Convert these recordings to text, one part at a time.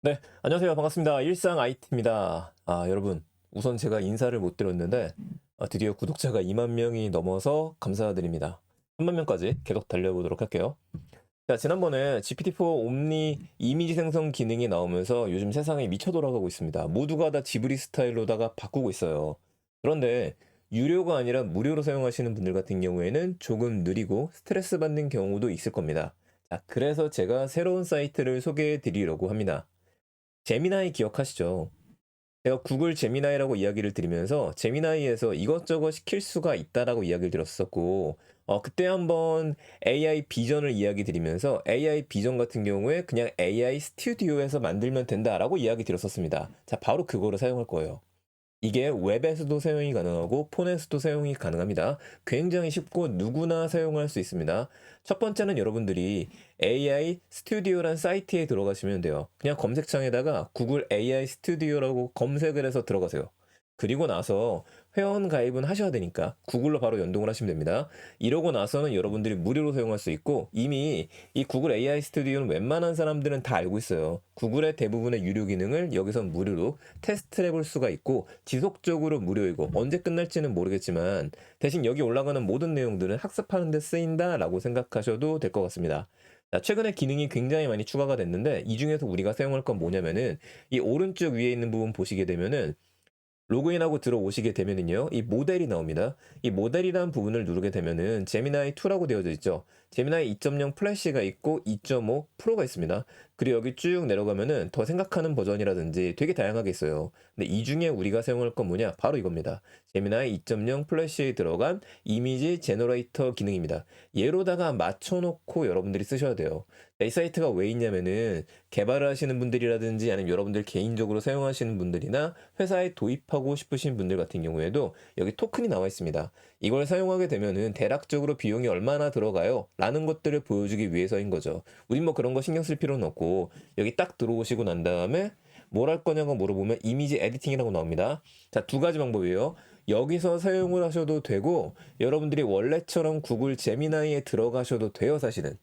네, 안녕하세요. 반갑습니다. 일상 IT입니다. 여러분, 우선 제가 인사를 못 드렸는데, 드디어 구독자가 2만 명이 넘어서 감사드립니다. 3만 명까지 계속 달려보도록 할게요. 자, 지난번에 GPT-4 옴니 이미지 생성 기능이 나오면서 요즘 세상이 미쳐 돌아가고 있습니다. 모두가 다 지브리 스타일로다가 바꾸고 있어요. 그런데 유료가 아니라 무료로 사용하시는 분들 같은 경우에는 조금 느리고 스트레스 받는 경우도 있을 겁니다. 자, 그래서 제가 새로운 사이트를 소개해 드리려고 합니다. 제미나이 기억하시죠? 제가 구글 제미나이라고 이야기를 드리면서 제미나이에서 이것저것 시킬 수가 있다라고 이야기를 드렸었고, 그때 한번 AI 비전을 이야기 드리면서 AI 비전 같은 경우에 그냥 AI 스튜디오에서 만들면 된다라고 이야기 드렸었습니다. 자, 바로 그거를 사용할 거예요. 이게 웹에서도 사용이 가능하고 폰에서도 사용이 가능합니다. 굉장히 쉽고 누구나 사용할 수 있습니다. 첫 번째는 여러분들이 AI 스튜디오란 사이트에 들어가시면 돼요. 그냥 검색창에다가 구글 AI 스튜디오라고 검색을 해서 들어가세요. 그리고 나서 회원 가입은 하셔야 되니까 구글로 바로 연동을 하시면 됩니다. 이러고 나서는 여러분들이 무료로 사용할 수 있고, 이미 이 구글 AI 스튜디오는 웬만한 사람들은 다 알고 있어요. 구글의 대부분의 유료 기능을 여기서 무료로 테스트를 해볼 수가 있고, 지속적으로 무료이고 언제 끝날지는 모르겠지만 대신 여기 올라가는 모든 내용들은 학습하는 데 쓰인다라고 생각하셔도 될 것 같습니다. 자, 최근에 기능이 굉장히 많이 추가가 됐는데 이 중에서 우리가 사용할 건 뭐냐면은, 이 오른쪽 위에 있는 부분 보시게 되면은 로그인하고 들어오시게 되면은요, 이 모델이 나옵니다. 이 모델이라는 부분을 누르게 되면은 제미나이 2라고 되어져 있죠. 제미나이 2.0 플래시가 있고 2.5 프로가 있습니다. 그리고 여기 쭉 내려가면은 더 생각하는 버전이라든지 되게 다양하게 있어요. 근데 이 중에 우리가 사용할 건 뭐냐? 바로 이겁니다. 제미나이 2.0 플래시에 들어간 이미지 제너레이터 기능입니다. 얘로다가 맞춰놓고 여러분들이 쓰셔야 돼요. 이 사이트가 왜 있냐면은 개발을 하시는 분들이라든지 아니면 여러분들 개인적으로 사용하시는 분들이나 회사에 도입하고 싶으신 분들 같은 경우에도 여기 토큰이 나와 있습니다. 이걸 사용하게 되면은 대략적으로 비용이 얼마나 들어가요? 라는 것들을 보여주기 위해서인 거죠. 우린 뭐 그런 거 신경 쓸 필요는 없고, 여기 딱 들어오시고 난 다음에 뭘 할 거냐고 물어보면 이미지 에디팅이라고 나옵니다. 자, 두 가지 방법이에요. 여기서 사용을 하셔도 되고, 여러분들이 원래처럼 구글 제미나이에 들어가셔도 돼요, 사실은.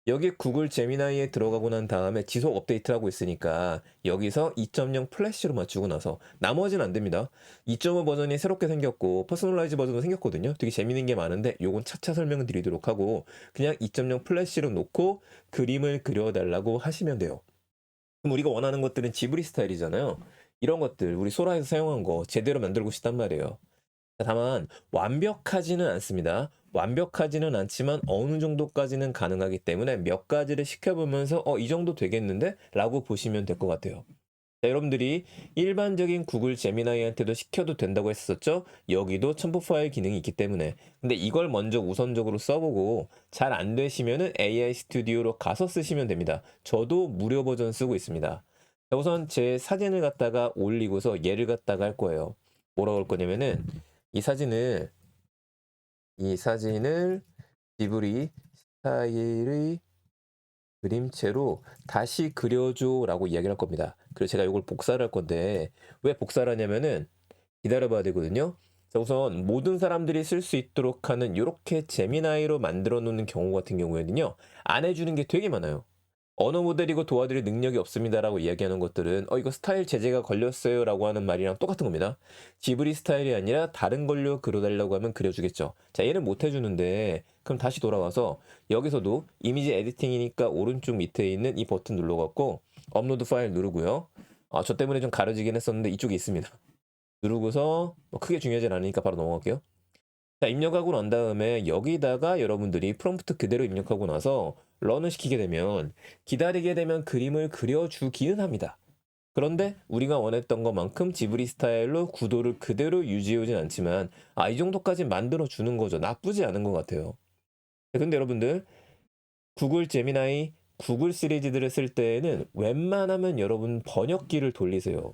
여기 구글 제미나이에 들어가고 난 다음에 지속 업데이트를 하고 있으니까 여기서 2.0 플래시로 맞추고 나서 나머지는 안 됩니다. 2.5 버전이 새롭게 생겼고 퍼스널라이즈 버전도 생겼거든요. 되게 재밌는 게 많은데 요건 차차 설명을 드리도록 하고, 그냥 2.0 플래시로 놓고 그림을 그려달라고 하시면 돼요. 그럼 우리가 원하는 것들은 지브리 스타일이잖아요. 이런 것들 우리 소라에서 사용한 거 제대로 만들고 싶단 말이에요. 다만 완벽하지는 않습니다. 완벽하지는 않지만 어느 정도까지는 가능하기 때문에 몇 가지를 시켜보면서 이 정도 되겠는데? 라고 보시면 될 것 같아요. 자, 여러분들이 일반적인 구글 제미나이한테도 시켜도 된다고 했었죠? 여기도 첨부 파일 기능이 있기 때문에. 근데 이걸 먼저 우선적으로 써보고 잘 안 되시면은 AI 스튜디오로 가서 쓰시면 됩니다. 저도 무료 버전 쓰고 있습니다. 자, 우선 제 사진을 갖다가 올리고서 얘를 갖다가 할 거예요. 뭐라고 할 거냐면은, 이 사진을 이 사진을 지브리 스타일의 그림체로 다시 그려줘라고 이야기를 할 겁니다. 그래서 제가 이걸 복사를 할 건데, 왜 복사를 하냐면은 기다려봐야 되거든요. 자, 우선 모든 사람들이 쓸 수 있도록 하는 이렇게 제미나이로 만들어 놓는 경우 같은 경우에는요, 안 해주는 게 되게 많아요. 언어 모델이고 도와드릴 능력이 없습니다라고 이야기하는 것들은 이거 스타일 제재가 걸렸어요라고 하는 말이랑 똑같은 겁니다. 지브리 스타일이 아니라 다른 걸로 그려달라고 하면 그려주겠죠. 자, 얘는 못 해주는데 그럼 다시 돌아와서 여기서도 이미지 에디팅이니까 오른쪽 밑에 있는 이 버튼 눌러갖고 업로드 파일 누르고요. 저 때문에 좀 가려지긴 했었는데 이쪽에 있습니다. 누르고서 뭐 크게 중요하진 않으니까 바로 넘어갈게요. 자, 입력하고 난 다음에 여기다가 여러분들이 프롬프트 그대로 입력하고 나서 런을 시키게 되면, 기다리게 되면 그림을 그려주기는 합니다. 그런데 우리가 원했던 것만큼 지브리 스타일로 구도를 그대로 유지해오진 않지만 이 정도까지 만들어 주는 거죠. 나쁘지 않은 것 같아요. 근데 여러분들 구글 제미나이 구글 시리즈들을 쓸 때에는 웬만하면 여러분 번역기를 돌리세요.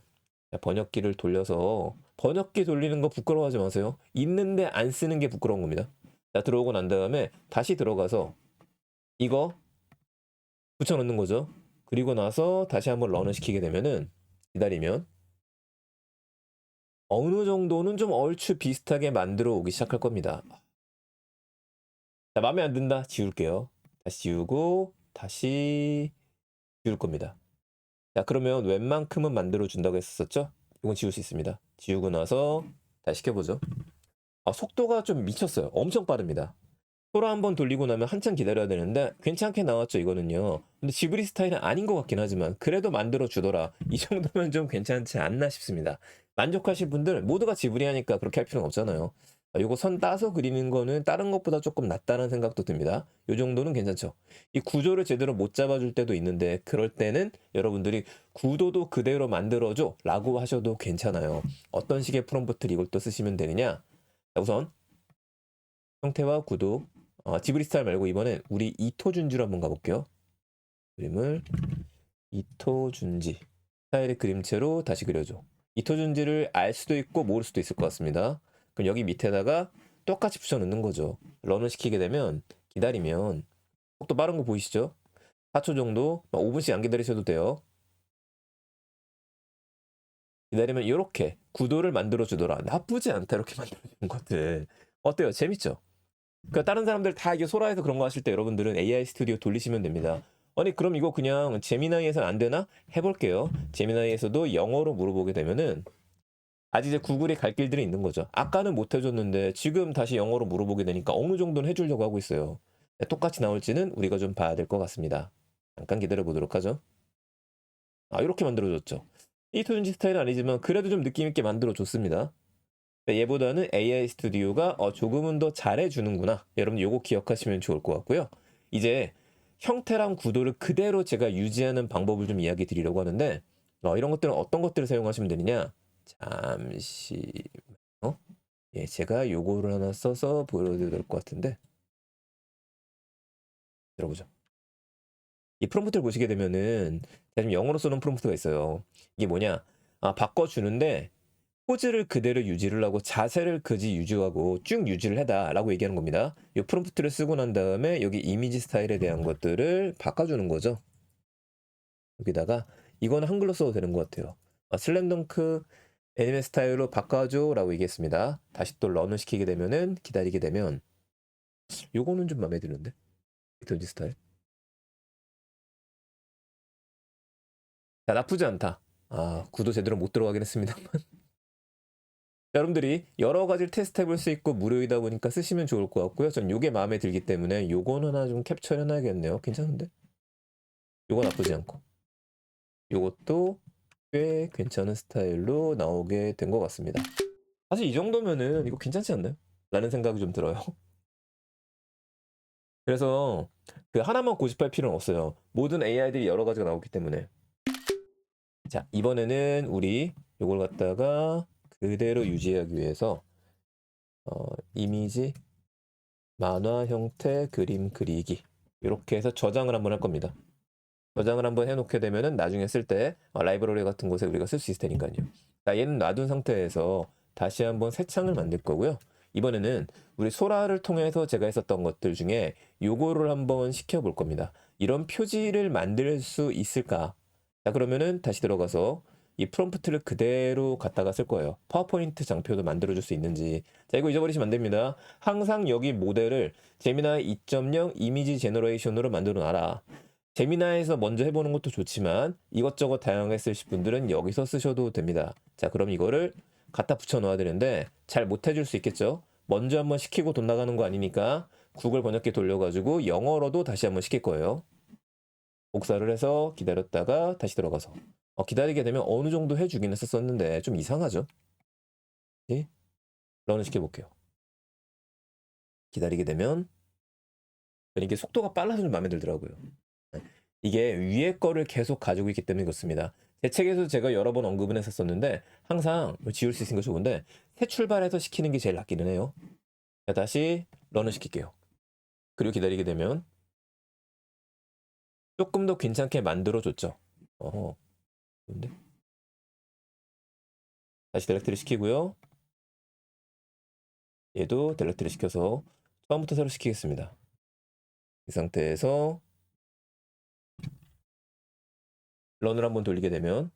번역기를 돌려서, 번역기 돌리는 거 부끄러워하지 마세요. 있는데 안 쓰는 게 부끄러운 겁니다. 자, 들어오고 난 다음에 다시 들어가서 이거 붙여넣는 거죠. 그리고 나서 다시 한번 런을 시키게 되면은, 기다리면 어느 정도는 좀 얼추 비슷하게 만들어 오기 시작할 겁니다. 자, 마음에 안 든다. 지울게요. 다시 지우고 다시 지울 겁니다. 자, 그러면 웬만큼은 만들어 준다고 했었죠? 이건 지울 수 있습니다. 지우고 나서 다시 시켜보죠. 속도가 좀 미쳤어요. 엄청 빠릅니다. 소라 한번 돌리고 나면 한참 기다려야 되는데 괜찮게 나왔죠, 이거는요. 근데 지브리 스타일은 아닌 것 같긴 하지만 그래도 만들어 주더라. 이 정도면 좀 괜찮지 않나 싶습니다. 만족하실 분들 모두가 지브리 하니까 그렇게 할 필요는 없잖아요. 요거 선 따서 그리는 거는 다른 것보다 조금 낫다는 생각도 듭니다. 요 정도는 괜찮죠. 이 구조를 제대로 못 잡아줄 때도 있는데 그럴 때는 여러분들이 구도도 그대로 만들어줘 라고 하셔도 괜찮아요. 어떤 식의 프롬프트를 이걸 또 쓰시면 되느냐. 자, 우선 형태와 구도, 지브리 스타일 말고 이번엔 우리 이토준지로 한번 가볼게요. 그림을 이토준지 스타일의 그림체로 다시 그려줘. 이토준지를 알 수도 있고 모를 수도 있을 것 같습니다. 그럼 여기 밑에다가 똑같이 붙여 넣는 거죠. 런을 시키게 되면 기다리면 속도 빠른 거 보이시죠? 4초 정도, 5분씩 안 기다리셔도 돼요. 기다리면 이렇게 구도를 만들어 주더라. 나쁘지 않다, 이렇게 만들어 주는 것들. 어때요? 재밌죠? 그러니까 다른 사람들 다 이게 소라에서 그런 거 하실 때 여러분들은 AI 스튜디오 돌리시면 됩니다. 아니 그럼 이거 그냥 제미나이에서는 안 되나? 해볼게요. 제미나이에서도 영어로 물어보게 되면은 아직 이제 구글에 갈 길들이 있는 거죠. 아까는 못 해줬는데 지금 다시 영어로 물어보게 되니까 어느 정도는 해주려고 하고 있어요. 똑같이 나올지는 우리가 좀 봐야 될 것 같습니다. 잠깐 기다려 보도록 하죠. 이렇게 만들어줬죠. 이 토준지 스타일은 아니지만 그래도 좀 느낌 있게 만들어줬습니다. 얘보다는 AI 스튜디오가 조금은 더 잘해주는구나. 여러분 요거 기억하시면 좋을 것 같고요. 이제 형태랑 구도를 그대로 제가 유지하는 방법을 좀 이야기 드리려고 하는데 이런 것들은 어떤 것들을 사용하시면 되느냐. 잠시만요. 예, 제가 요거를 하나 써서 보여드려야 될 것 같은데 들어보죠. 이 프롬프트를 보시게 되면은 제가 지금 영어로 써놓은 프롬프트가 있어요. 이게 뭐냐. 바꿔주는데 포즈를 그대로 유지를 하고 자세를 그지 유지하고 쭉 유지를 해다라고 얘기하는 겁니다. 이 프롬프트를 쓰고 난 다음에 여기 이미지 스타일에 대한 것들을 바꿔주는 거죠. 여기다가 이거는 한글로 써도 되는 것 같아요. 슬램덩크 애니메 스타일로 바꿔줘라고 얘기했습니다. 다시 또 런을 시키게 되면은 기다리게 되면 요거는 좀 마음에 드는데 이미지 스타일. 자, 나쁘지 않다. 구도 제대로 못 들어가긴 했습니다. 여러분들이 여러 가지를 테스트 해볼 수 있고 무료이다 보니까 쓰시면 좋을 것 같고요. 전 요게 마음에 들기 때문에 요거는 하나 좀 캡처 해놔야겠네요. 괜찮은데? 요거 나쁘지 않고. 요것도 꽤 괜찮은 스타일로 나오게 된 것 같습니다. 사실 이 정도면은 이거 괜찮지 않나요? 라는 생각이 좀 들어요. 그래서 그 하나만 고집할 필요는 없어요. 모든 AI들이 여러 가지가 나오기 때문에. 자, 이번에는 우리 요걸 갖다가 그대로 유지하기 위해서 이미지 만화 형태 그림 그리기 이렇게 해서 저장을 한번 할 겁니다. 저장을 한번 해놓게 되면은 나중에 쓸 때 라이브러리 같은 곳에 우리가 쓸 수 있을 테니까요. 자, 얘는 놔둔 상태에서 다시 한번 새 창을 만들 거고요. 이번에는 우리 소라를 통해서 제가 했었던 것들 중에 요거를 한번 시켜볼 겁니다. 이런 표지를 만들 수 있을까? 자, 그러면은 다시 들어가서 이 프롬프트를 그대로 갖다가 쓸 거예요. 파워포인트 장표도 만들어줄 수 있는지. 자, 이거 잊어버리시면 안 됩니다. 항상 여기 모델을 제미나이 2.0 이미지 제너레이션으로 만들어 놔라. 제미나이에서 먼저 해보는 것도 좋지만 이것저것 다양하게 쓰실 분들은 여기서 쓰셔도 됩니다. 자, 그럼 이거를 갖다 붙여 넣어야 되는데 잘 못 해줄 수 있겠죠? 먼저 한번 시키고 돈 나가는 거 아니니까 구글 번역기 돌려가지고 영어로도 다시 한번 시킬 거예요. 복사를 해서 기다렸다가 다시 들어가서 기다리게 되면 어느 정도 해주긴 했었는데 좀 이상하죠? 예? 런을 시켜볼게요. 기다리게 되면 이게 속도가 빨라서 좀 마음에 들더라고요. 이게 위에 거를 계속 가지고 있기 때문에 그렇습니다. 제 책에서 제가 여러 번 언급은 했었는데 항상 지울 수 있는 거 좋은데 새 출발해서 시키는 게 제일 낫기는 해요. 자, 다시 런을 시킬게요. 그리고 기다리게 되면 조금 더 괜찮게 만들어줬죠. 좋은데? 다시 델렉트를 시키고요. 얘도 델렉트를 시켜서 처음부터 새로 시키겠습니다. 이 상태에서 런을 한번 돌리게 되면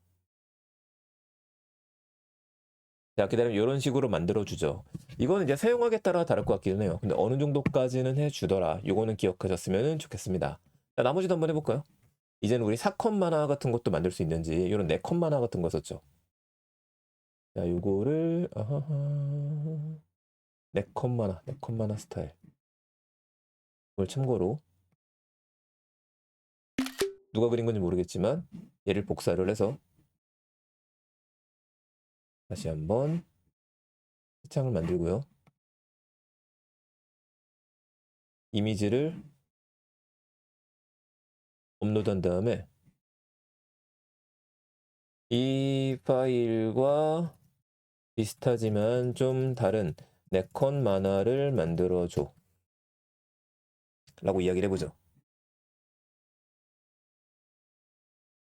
자, 기다리면 이런 식으로 만들어주죠. 이거는 이제 사용하기에 따라 다를 것 같기는 해요. 근데 어느 정도까지는 해주더라. 이거는 기억하셨으면 좋겠습니다. 자, 나머지도 한번 해볼까요? 이제는 우리 4컷 만화 같은 것도 만들 수 있는지 이런 4컷 만화 같은 거 썼죠. 자, 요거를 아하하. 4컷 만화 스타일. 이걸 참고로 누가 그린 건지 모르겠지만 얘를 복사를 해서 다시 한번 새 창을 만들고요. 이미지를 업로드한 다음에 이 파일과 비슷하지만 좀 다른 4컷 만화를 만들어줘 라고 이야기를 해보죠.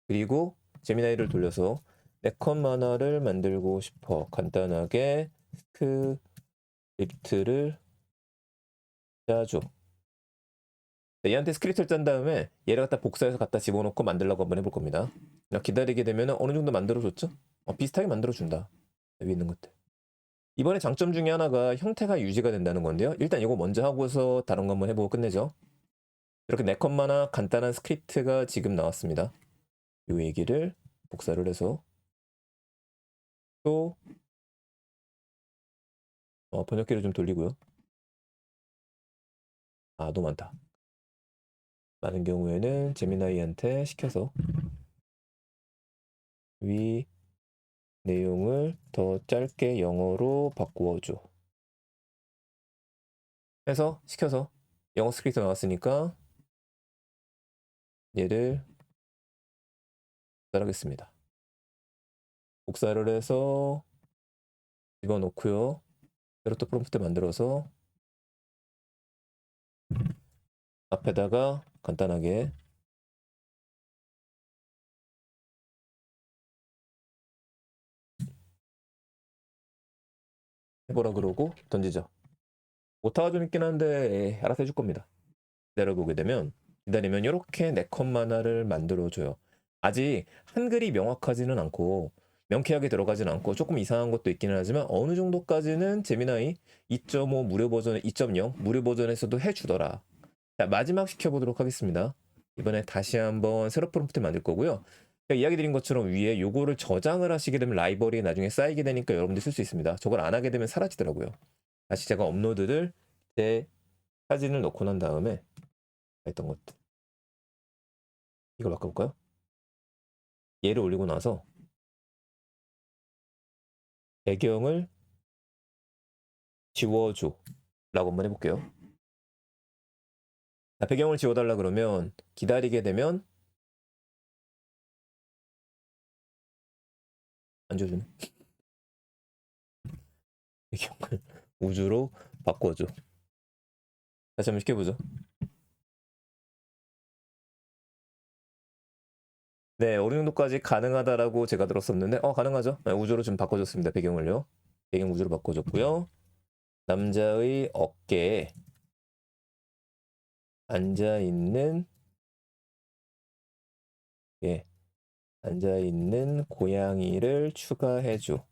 그리고 제미나이를 돌려서 4컷 만화를 만들고 싶어. 간단하게 스크립트를 짜줘. 얘한테 스크립트를 짠 다음에 얘를 갖다 복사해서 갖다 집어넣고 만들려고 한번 해볼 겁니다. 기다리게 되면 어느 정도 만들어줬죠? 비슷하게 만들어준다. 여기 있는 것들. 이번에 장점 중에 하나가 형태가 유지가 된다는 건데요. 일단 이거 먼저 하고서 다른 거 한번 해보고 끝내죠. 이렇게 4컷 만화 간단한 스크립트가 지금 나왔습니다. 이 얘기를 복사를 해서 또 번역기를 좀 돌리고요. 너무 많다. 많은 경우에는 제미나이한테 시켜서 위 내용을 더 짧게 영어로 바꾸어줘. 해서 시켜서 영어 스크립트 나왔으니까 얘를 복사하겠습니다. 복사를 해서 집어넣고요. 새로 또 프롬프트 만들어서 앞에다가 간단하게 해보라 그러고 던지죠. 오타가 좀 있긴 한데 알아서 해줄 겁니다. 기다려보게 되면 기다리면 이렇게 4컷 만화를 만들어줘요. 아직 한글이 명확하지는 않고 명쾌하게 들어가진 않고 조금 이상한 것도 있기는 하지만 어느 정도까지는 제미나이 2.5 무료 버전, 2.0 무료 버전에서도 해주더라. 자, 마지막 시켜보도록 하겠습니다. 이번에 다시 한번 새로 프롬프트 만들 거고요. 제가 이야기 드린 것처럼 위에 요거를 저장을 하시게 되면 라이브러리에 나중에 쌓이게 되니까 여러분들 쓸 수 있습니다. 저걸 안 하게 되면 사라지더라고요. 다시 제가 업로드를 제 사진을 넣고 난 다음에 했던 것들 이걸 바꿔볼까요? 얘를 올리고 나서 배경을 지워줘 라고 한번 해볼게요. 자, 배경을 지워달라 그러면 기다리게 되면 안 지워주네. 배경을 우주로 바꿔줘. 다시 한번 시켜보죠. 네, 어느 정도까지 가능하다라고 제가 들었었는데 가능하죠. 네, 우주로 좀 바꿔줬습니다. 배경을요. 배경 우주로 바꿔줬고요. 남자의 어깨에 앉아있는 앉아있는 고양이를 추가해줘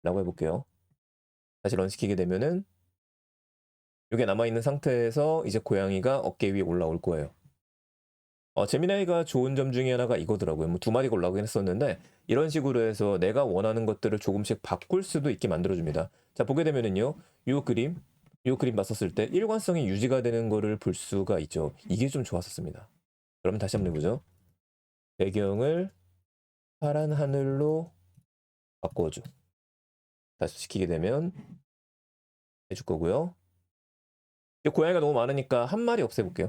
라고 해볼게요. 다시 런시키게 되면은 이게 남아있는 상태에서 이제 고양이가 어깨 위에 올라올 거예요. 제미나이가 좋은 점 중에 하나가 이거더라고요. 뭐 2마디가 올라오긴 했었는데 이런 식으로 해서 내가 원하는 것들을 조금씩 바꿀 수도 있게 만들어줍니다. 자, 보게 되면은요. 요 그림 봤었을 때 일관성이 유지가 되는 거를 볼 수가 있죠. 이게 좀 좋았었습니다. 그러면 다시 한번 해보죠. 배경을 파란 하늘로 바꿔줘. 다시 시키게 되면 해줄 거고요. 고양이가 너무 많으니까 한 마리 없애볼게요.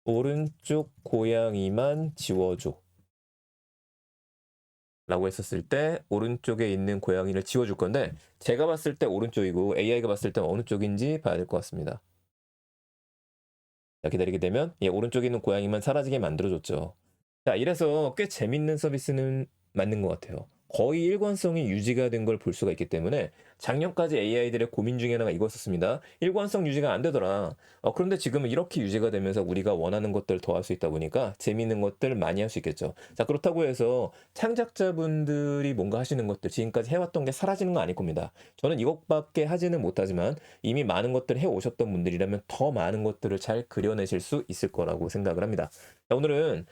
오른쪽 고양이만 지워줘 라고 했었을 때 오른쪽에 있는 고양이를 지워줄 건데 제가 봤을 때 오른쪽이고 AI가 봤을 때 어느 쪽인지 봐야 될 것 같습니다. 자, 기다리게 되면 오른쪽에 있는 고양이만 사라지게 만들어줬죠. 자, 이래서 꽤 재밌는 서비스는 맞는 것 같아요. 거의 일관성이 유지가 된 걸 볼 수가 있기 때문에 작년까지 AI들의 고민 중에 하나가 이거였었습니다. 일관성 유지가 안 되더라. 그런데 지금은 이렇게 유지가 되면서 우리가 원하는 것들 더 할 수 있다 보니까 재미있는 것들 많이 할 수 있겠죠. 자, 그렇다고 해서 창작자분들이 뭔가 하시는 것들, 지금까지 해왔던 게 사라지는 건 아닐 겁니다. 저는 이것밖에 하지는 못하지만 이미 많은 것들을 해오셨던 분들이라면 더 많은 것들을 잘 그려내실 수 있을 거라고 생각을 합니다. 자, 오늘은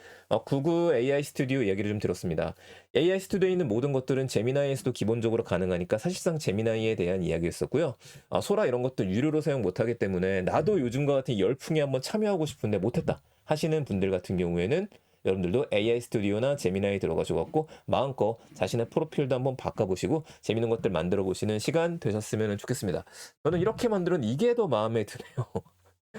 구글 AI 스튜디오 이야기를 좀 들었습니다. AI 스튜디오에 있는 모든 것들은 제미나이에서도 기본적으로 가능하니까 사실상 제미나이에 대한 이야기였었고요. 소라 이런 것도 유료로 사용 못하기 때문에 나도 요즘과 같은 열풍에 한번 참여하고 싶은데 못했다 하시는 분들 같은 경우에는 여러분들도 AI 스튜디오나 제미나이 들어가셔갖고 마음껏 자신의 프로필도 한번 바꿔보시고 재밌는 것들 만들어 보시는 시간 되셨으면 좋겠습니다. 저는 이렇게 만들은 이게 더 마음에 드네요.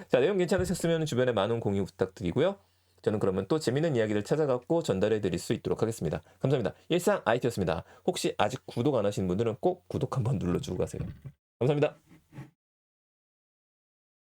자, 내용 괜찮으셨으면 주변에 많은 공유 부탁드리고요. 저는 그러면 또 재밌는 이야기를 찾아갖고 전달해 드릴 수 있도록 하겠습니다. 감사합니다. 일상 IT였습니다. 혹시 아직 구독 안 하신 분들은 꼭 구독 한번 눌러주고 가세요. 감사합니다.